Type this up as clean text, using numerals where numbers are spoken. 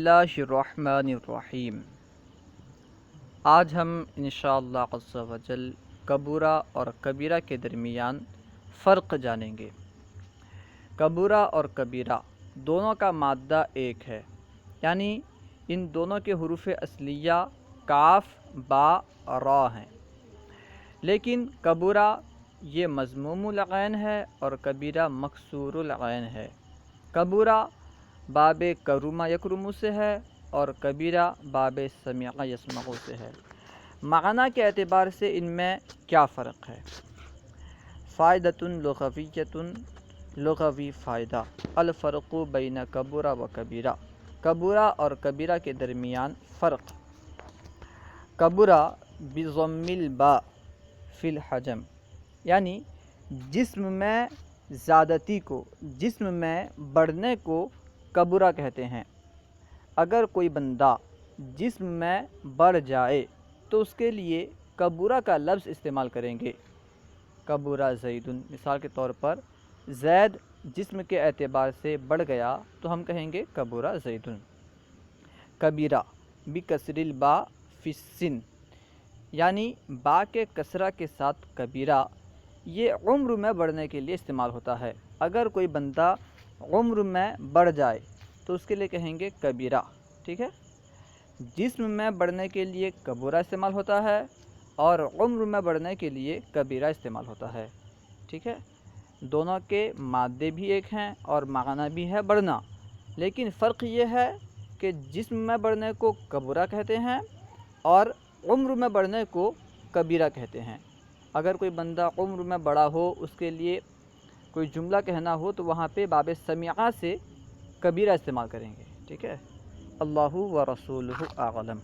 اللہ الرحمن الرحیم۔ آج ہم انشاءاللہ عز و جل کبورہ اور کبیرہ کے درمیان فرق جانیں گے۔ کبورہ اور کبیرہ دونوں کا مادہ ایک ہے، یعنی ان دونوں کے حروف اصلیہ کاف با را ہیں، لیکن کبورہ یہ مضموم العین ہے اور کبیرہ مکسور العین ہے۔ کبورہ باب کرما یکرمو سے ہے اور کبیرہ باب سمع یسمع سے ہے۔ معنی کے اعتبار سے ان میں کیا فرق ہے؟ فائدۃ لغویۃ، لغوی فائدہ۔ الفرق بین کبورہ و کبیرہ، کبورہ اور کبیرہ کے درمیان فرق۔ کبورہ بضم الباء فی الحجم، یعنی جسم میں زیادتی کو، جسم میں بڑھنے کو کبورہ کہتے ہیں۔ اگر کوئی بندہ جسم میں بڑھ جائے تو اس کے لیے کبورہ کا لفظ استعمال کریں گے۔ کبورہ زید، مثال کے طور پر زید جسم کے اعتبار سے بڑھ گیا تو ہم کہیں گے کبورہ زید۔ کبیرہ بکسر الباء فی السن، یعنی با کے کسرہ کے ساتھ کبیرہ، یہ عمر میں بڑھنے کے لیے استعمال ہوتا ہے۔ اگر کوئی بندہ عمر میں بڑھ جائے تو اس کے لیے کہیں گے کبیرہ، ٹھیک ہے۔ جسم میں بڑھنے کے لیے کبورہ استعمال ہوتا ہے اور عمر میں بڑھنے کے لیے کبیرہ استعمال ہوتا ہے، ٹھیک ہے۔ دونوں کے مادے بھی ایک ہیں اور معنی بھی ہے بڑھنا، لیکن فرق یہ ہے کہ جسم میں بڑھنے کو کبورہ کہتے ہیں اور عمر میں بڑھنے کو کبیرہ کہتے ہیں۔ اگر کوئی بندہ عمر میں بڑا ہو، اس کے لیے کوئی جملہ کہنا ہو تو وہاں پہ باب سمعہ سے کبیرہ استعمال کریں گے، ٹھیک ہے۔ اللہ و رسولہ اعلم۔